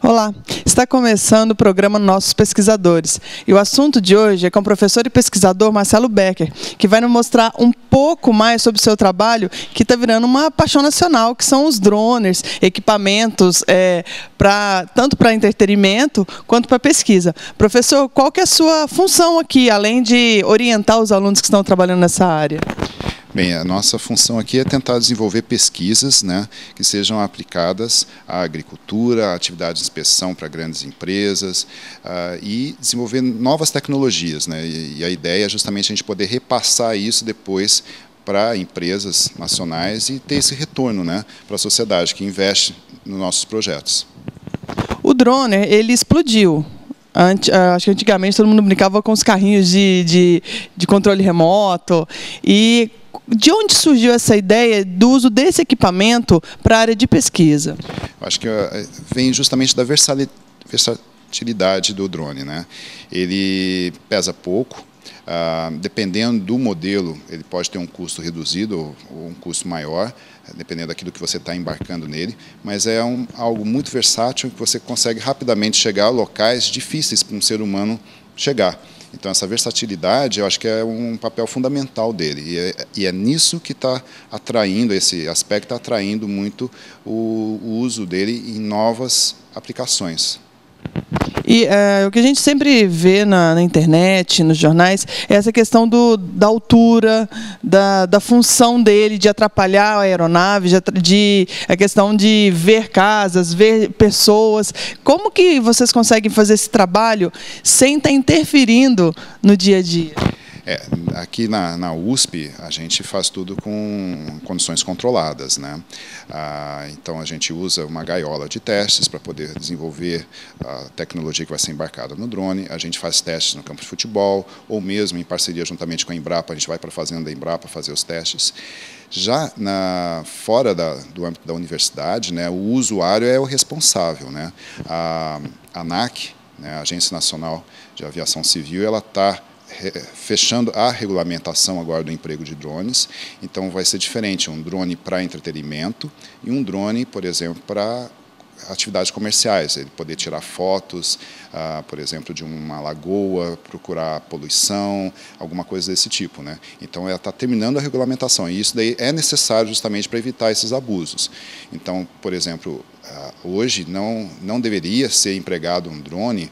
Olá, está começando o programa Nossos Pesquisadores. E o assunto de hoje é com o professor e pesquisador Marcelo Becker, que vai nos mostrar um pouco mais sobre o seu trabalho, que está virando uma paixão nacional, que são os drones, equipamentos tanto para entretenimento quanto para pesquisa. Professor, qual que é a sua função aqui, além de orientar os alunos que estão trabalhando nessa área? Bem, a nossa função aqui é tentar desenvolver pesquisas, que sejam aplicadas à agricultura, à atividade de inspeção para grandes empresas e desenvolver novas tecnologias. E a ideia é justamente a gente poder repassar isso depois para empresas nacionais e ter esse retorno para a sociedade que investe nos nossos projetos. O drone, ele explodiu. Acho que antigamente todo mundo brincava com os carrinhos de controle remoto. E de onde surgiu essa ideia do uso desse equipamento para a área de pesquisa? Eu acho que vem justamente da versatilidade do drone. Ele pesa pouco, dependendo do modelo, ele pode ter um custo reduzido ou um custo maior, dependendo daquilo que você está embarcando nele, mas é algo muito versátil que você consegue rapidamente chegar a locais difíceis para um ser humano chegar. Então, essa versatilidade, eu acho que é um papel fundamental dele. E é nisso que está atraindo, esse aspecto está atraindo muito o uso dele em novas aplicações. E o que a gente sempre vê na internet, nos jornais, é essa questão da altura, da função dele de atrapalhar a aeronave, a questão de ver casas, ver pessoas. Como que vocês conseguem fazer esse trabalho sem estar interferindo no dia a dia? Aqui na USP, a gente faz tudo com condições controladas. Então, a gente usa uma gaiola de testes para poder desenvolver a tecnologia que vai ser embarcada no drone. A gente faz testes no campo de futebol, ou mesmo em parceria juntamente com a Embrapa, a gente vai para a fazenda da Embrapa fazer os testes. Já fora do âmbito da universidade, o usuário é o responsável. A ANAC, a Agência Nacional de Aviação Civil, ela está fechando a regulamentação agora do emprego de drones, então vai ser diferente, um drone para entretenimento e um drone, por exemplo, para atividades comerciais, ele poder tirar fotos, por exemplo, de uma lagoa, procurar poluição, alguma coisa desse tipo. Então, ela está terminando a regulamentação e isso daí é necessário justamente para evitar esses abusos. Então, por exemplo, hoje não deveria ser empregado um drone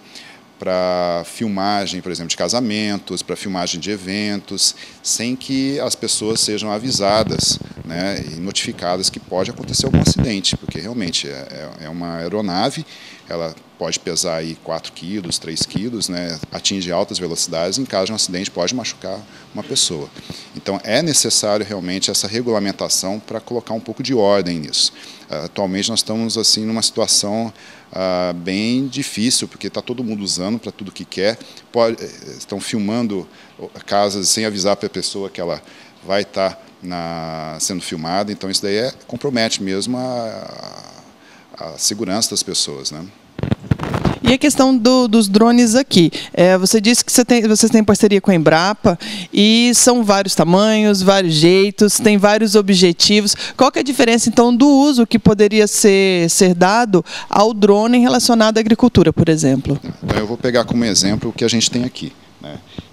para filmagem, por exemplo, de casamentos, para filmagem de eventos, sem que as pessoas sejam avisadas e notificadas que pode acontecer algum acidente, porque realmente é uma aeronave, ela pode pesar aí 4 quilos, 3 quilos, atinge altas velocidades, em caso de um acidente pode machucar uma pessoa. Então é necessário realmente essa regulamentação para colocar um pouco de ordem nisso. Atualmente nós estamos assim numa situação bem difícil, porque está todo mundo usando para tudo que quer, estão filmando casas sem avisar para a pessoa que ela vai estar sendo filmada, então isso daí compromete mesmo a segurança das pessoas. E a questão dos drones aqui, você disse que vocês têm parceria com a Embrapa e são vários tamanhos, vários jeitos, tem vários objetivos. Qual que é a diferença, então, do uso que poderia ser dado ao drone relacionado à agricultura, por exemplo? Então, eu vou pegar como exemplo o que a gente tem aqui.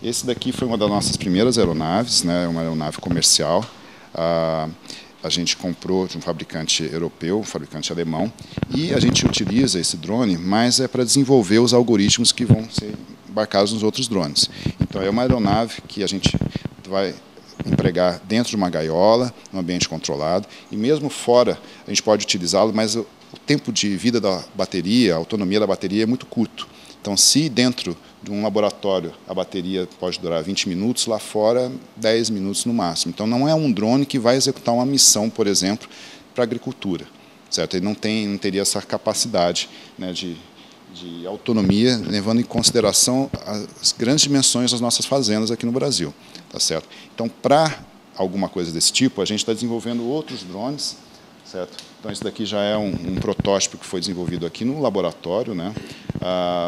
Esse daqui foi uma das nossas primeiras aeronaves, uma aeronave comercial. A gente comprou de um fabricante europeu, um fabricante alemão, e a gente utiliza esse drone, mas é para desenvolver os algoritmos que vão ser embarcados nos outros drones. Então, é uma aeronave que a gente vai empregar dentro de uma gaiola, num ambiente controlado, e mesmo fora a gente pode utilizá-lo, mas o tempo de vida da bateria, a autonomia da bateria é muito curto. Então, se dentro de um laboratório a bateria pode durar 20 minutos, lá fora 10 minutos no máximo. Então, não é um drone que vai executar uma missão, por exemplo, para a agricultura. Certo? Ele não teria essa capacidade de autonomia, levando em consideração as grandes dimensões das nossas fazendas aqui no Brasil. Tá certo? Então, para alguma coisa desse tipo, a gente está desenvolvendo outros drones. Certo? Então, esse daqui já é um protótipo que foi desenvolvido aqui no laboratório.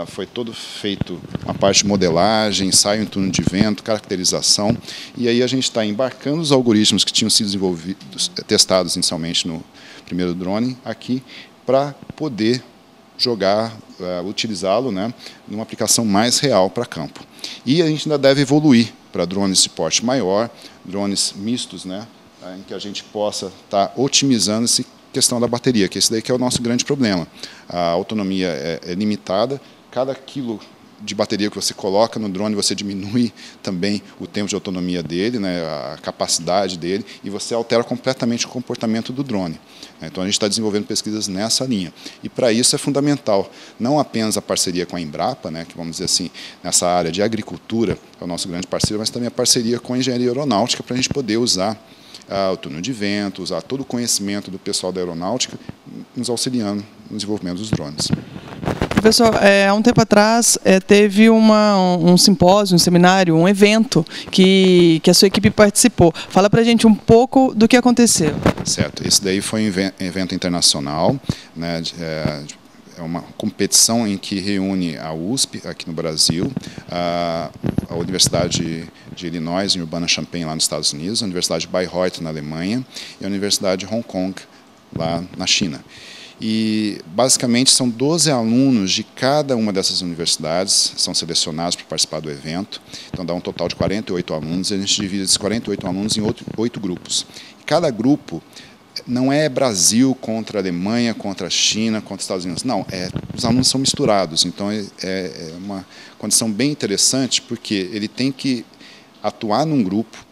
Foi todo feito uma parte de modelagem, ensaio em túnel de vento, caracterização. E aí a gente está embarcando os algoritmos que tinham sido testados inicialmente no primeiro drone aqui, para poder utilizá-lo, né, numa aplicação mais real para campo. E a gente ainda deve evoluir para drones de porte maior, drones mistos, né, em que a gente possa estar otimizando essa questão da bateria, que esse daí que é o nosso grande problema. A autonomia é limitada, cada quilo de bateria que você coloca no drone, você diminui também o tempo de autonomia dele, né, a capacidade dele, e você altera completamente o comportamento do drone. Então a gente está desenvolvendo pesquisas nessa linha. E para isso é fundamental, não apenas a parceria com a Embrapa, né, que vamos dizer assim, nessa área de agricultura, é o nosso grande parceiro, mas também a parceria com a engenharia aeronáutica para a gente poder usar o túnel de vento, usar todo o conhecimento do pessoal da aeronáutica, nos auxiliando no desenvolvimento dos drones. Professor, há um tempo atrás teve um simpósio, um seminário, um evento que a sua equipe participou. Fala para a gente um pouco do que aconteceu. Certo, esse daí foi um evento internacional, né, é uma competição em que reúne a USP, aqui no Brasil, a Universidade de Illinois, em Urbana-Champaign, lá nos Estados Unidos, a Universidade de Bayreuth, na Alemanha, e a Universidade de Hong Kong, lá na China. E, basicamente, são 12 alunos de cada uma dessas universidades, são selecionados para participar do evento. Então, dá um total de 48 alunos, e a gente divide esses 48 alunos em 8 grupos. Cada grupo não é Brasil contra a Alemanha, contra a China, contra os Estados Unidos. Não, os alunos são misturados. Então, é uma condição bem interessante, porque ele tem que atuar num grupo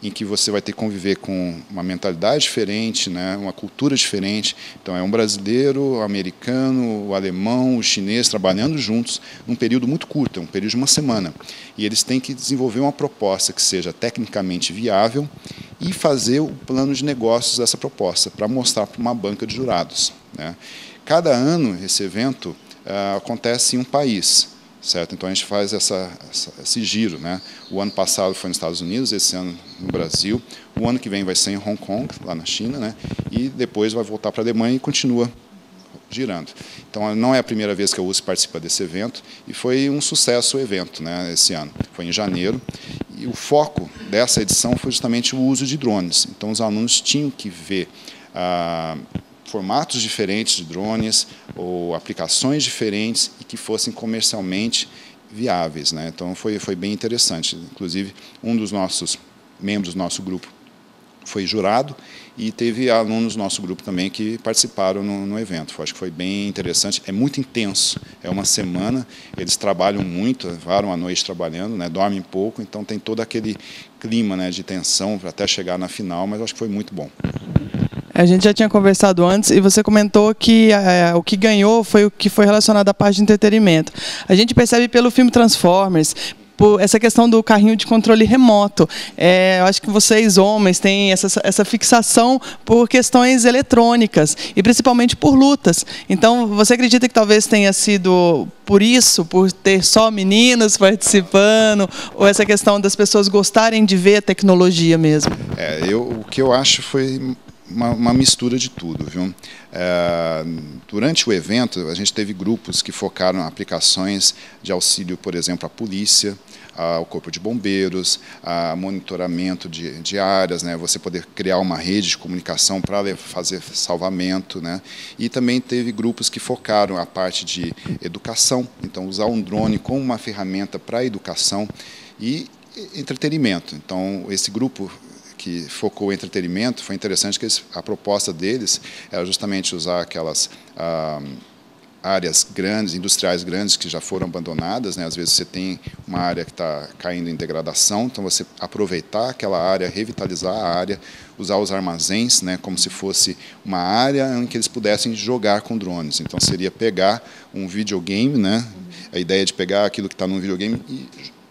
em que você vai ter que conviver com uma mentalidade diferente, né, uma cultura diferente. Então, é um brasileiro, o americano, o alemão, o chinês, trabalhando juntos num período muito curto, um período de uma semana. E eles têm que desenvolver uma proposta que seja tecnicamente viável e fazer o plano de negócios dessa proposta, para mostrar para uma banca de jurados, né. Cada ano, esse evento acontece em um país. Certo? Então a gente faz esse giro, né? O ano passado foi nos Estados Unidos, esse ano no Brasil, o ano que vem vai ser em Hong Kong, lá na China, né? E depois vai voltar para a Alemanha e continua girando. Então não é a primeira vez que a USP participa desse evento e foi um sucesso o evento, né, esse ano. Foi em janeiro e o foco dessa edição foi justamente o uso de drones. Então os alunos tinham que ver formatos diferentes de drones ou aplicações diferentes e que fossem comercialmente viáveis, né? Então foi bem interessante. Inclusive, um dos nossos membros do nosso grupo foi jurado e teve alunos do nosso grupo também que participaram no evento. Acho que foi bem interessante. É muito intenso, é uma semana, eles trabalham muito, varam a noite trabalhando, né? Dormem pouco, então tem todo aquele clima, né, de tensão até chegar na final, mas acho que foi muito bom. A gente já tinha conversado antes e você comentou que o que ganhou foi o que foi relacionado à parte de entretenimento. A gente percebe pelo filme Transformers, por essa questão do carrinho de controle remoto. Eu acho que vocês, homens, têm essa fixação por questões eletrônicas e principalmente por lutas. Então, você acredita que talvez tenha sido por isso, por ter só meninos participando, ou essa questão das pessoas gostarem de ver a tecnologia mesmo? O que eu acho foi uma mistura de tudo, viu? Durante o evento, a gente teve grupos que focaram em aplicações de auxílio, por exemplo, à polícia, ao corpo de bombeiros, a monitoramento de áreas, né? Você poder criar uma rede de comunicação para fazer salvamento, né? E também teve grupos que focaram a parte de educação, então usar um drone como uma ferramenta para educação e entretenimento. Então, esse grupo que focou em entretenimento, foi interessante que a proposta deles era justamente usar aquelas áreas grandes, industriais grandes que já foram abandonadas, né? Às vezes você tem uma área que está caindo em degradação, então você aproveitar aquela área, revitalizar a área, usar os armazéns, né, como se fosse uma área em que eles pudessem jogar com drones. Então seria pegar um videogame, né? A ideia de pegar aquilo que está num videogame e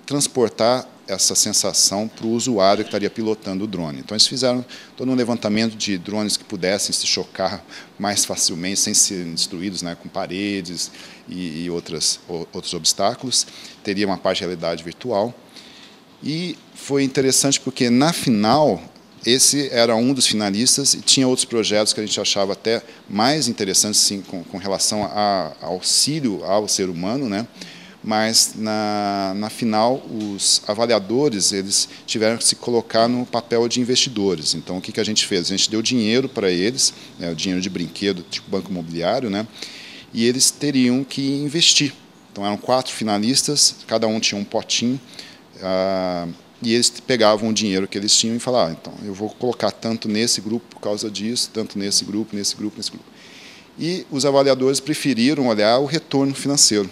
transportar essa sensação para o usuário que estaria pilotando o drone. Então, eles fizeram todo um levantamento de drones que pudessem se chocar mais facilmente, sem serem destruídos, né, com paredes e outros obstáculos. Teria uma parte de realidade virtual. E foi interessante porque, na final, esse era um dos finalistas e tinha outros projetos que a gente achava até mais interessantes, sim, com relação a auxílio ao ser humano, né? Mas, na final, os avaliadores eles tiveram que se colocar no papel de investidores. Então, o que a gente fez? A gente deu dinheiro para eles, né, o dinheiro de brinquedo, tipo banco imobiliário, né, e eles teriam que investir. Então eram 4 finalistas, cada um tinha um potinho, e eles pegavam o dinheiro que eles tinham e falavam, então eu vou colocar tanto nesse grupo por causa disso, tanto nesse grupo, nesse grupo, nesse grupo. E os avaliadores preferiram olhar o retorno financeiro.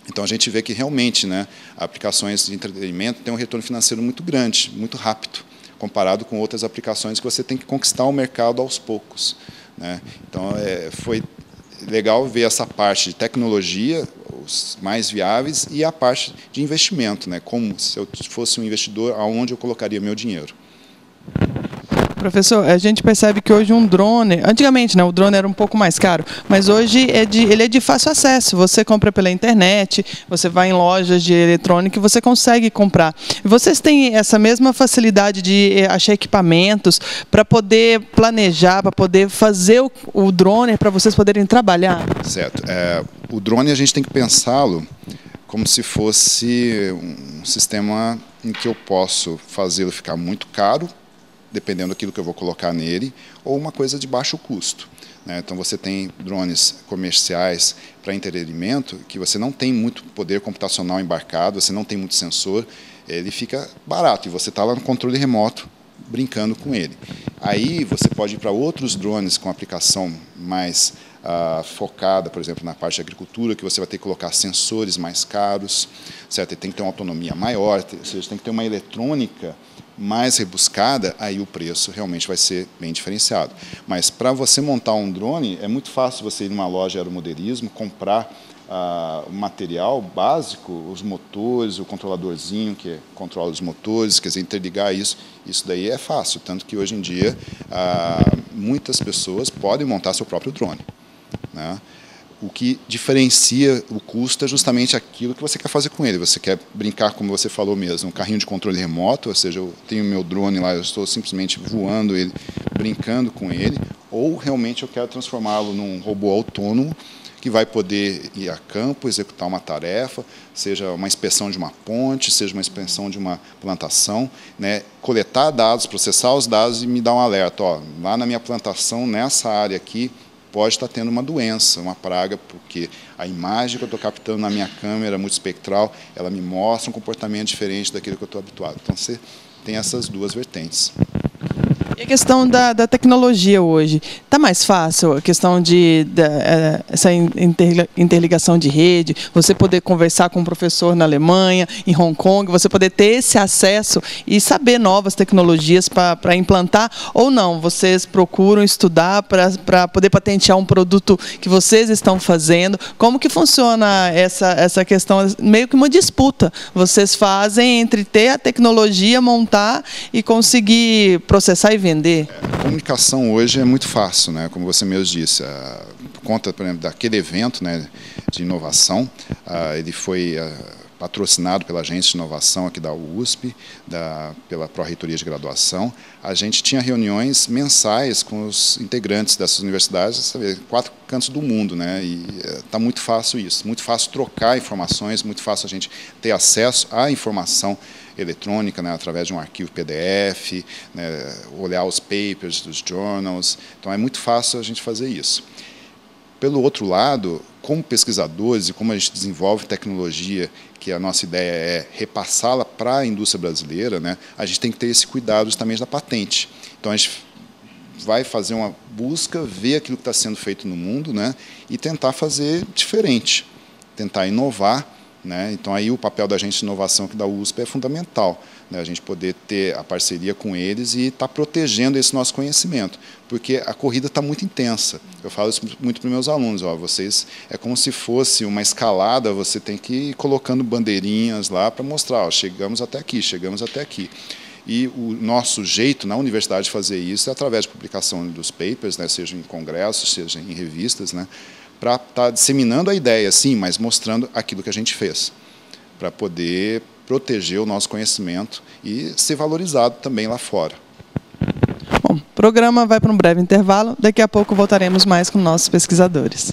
Então a gente vê que realmente, né, aplicações de entretenimento têm um retorno financeiro muito grande, muito rápido, comparado com outras aplicações que você tem que conquistar o mercado aos poucos, né? Então foi legal ver essa parte de tecnologia, os mais viáveis, e a parte de investimento, né? Como se eu fosse um investidor, aonde eu colocaria meu dinheiro. Professor, a gente percebe que hoje um drone, antigamente, né, o drone era um pouco mais caro, mas hoje ele é de fácil acesso. Você compra pela internet, você vai em lojas de eletrônica e você consegue comprar. Vocês têm essa mesma facilidade de achar equipamentos para poder planejar, para poder fazer o drone, para vocês poderem trabalhar? Certo. O drone a gente tem que pensá-lo como se fosse um sistema em que eu posso fazê-lo ficar muito caro, dependendo daquilo que eu vou colocar nele, ou uma coisa de baixo custo, né? Então você tem drones comerciais para entretenimento que você não tem muito poder computacional embarcado, você não tem muito sensor, ele fica barato e você está lá no controle remoto brincando com ele. Aí você pode ir para outros drones com aplicação mais focada, por exemplo, na parte de agricultura, que você vai ter que colocar sensores mais caros, certo? E tem que ter uma autonomia maior, ou seja, tem que ter uma eletrônica mais rebuscada, aí o preço realmente vai ser bem diferenciado. Mas para você montar um drone, é muito fácil você ir numa loja de aeromodelismo, comprar o material básico, os motores, o controladorzinho que controla os motores, quer dizer, interligar isso daí é fácil, tanto que hoje em dia muitas pessoas podem montar seu próprio drone, né? O que diferencia o custo é justamente aquilo que você quer fazer com ele. Você quer brincar, como você falou mesmo, um carrinho de controle remoto, ou seja, eu tenho meu drone lá, eu estou simplesmente voando ele, brincando com ele, ou realmente eu quero transformá-lo num robô autônomo que vai poder ir a campo, executar uma tarefa, seja uma inspeção de uma ponte, seja uma inspeção de uma plantação, né, coletar dados, processar os dados e me dar um alerta. Ó, lá na minha plantação, nessa área aqui, pode estar tendo uma doença, uma praga, porque a imagem que eu estou captando na minha câmera multiespectral, ela me mostra um comportamento diferente daquilo que eu estou habituado. Então, você tem essas duas vertentes. E a questão da tecnologia hoje, está mais fácil a questão essa interligação de rede, você poder conversar com um professor na Alemanha, em Hong Kong, você poder ter esse acesso e saber novas tecnologias para implantar, ou não, vocês procuram estudar para poder patentear um produto que vocês estão fazendo? Como que funciona essa questão, meio que uma disputa, vocês fazem entre ter a tecnologia, montar e conseguir processar e vender? A comunicação hoje é muito fácil, né? Como você mesmo disse, por conta, por exemplo, daquele evento, né, de inovação, ele foi patrocinado pela agência de inovação aqui da USP, pela Pró-Reitoria de Graduação. A gente tinha reuniões mensais com os integrantes dessas universidades, sabe, 4 cantos do mundo, né? E está muito fácil isso, muito fácil trocar informações, muito fácil a gente ter acesso à informação eletrônica, né, através de um arquivo PDF, né, olhar os papers dos journals. Então é muito fácil a gente fazer isso. Pelo outro lado, como pesquisadores e como a gente desenvolve tecnologia, que a nossa ideia é repassá-la para a indústria brasileira, né, a gente tem que ter esse cuidado justamente da patente. Então a gente vai fazer uma busca, ver aquilo que está sendo feito no mundo, né, e tentar fazer diferente, tentar inovar, né? Então aí o papel da agência de inovação aqui da USP é fundamental, né? A gente poder ter a parceria com eles e estar protegendo esse nosso conhecimento, porque a corrida está muito intensa. Eu falo isso muito para os meus alunos, ó, vocês é como se fosse uma escalada, você tem que ir colocando bandeirinhas lá para mostrar, ó, chegamos até aqui, chegamos até aqui. E o nosso jeito na universidade de fazer isso é através de publicação dos papers, né, seja em congressos, seja em revistas, né, para estar disseminando a ideia, sim, mas mostrando aquilo que a gente fez, para poder proteger o nosso conhecimento e ser valorizado também lá fora. Bom, o programa vai para um breve intervalo, daqui a pouco voltaremos mais com nossos pesquisadores.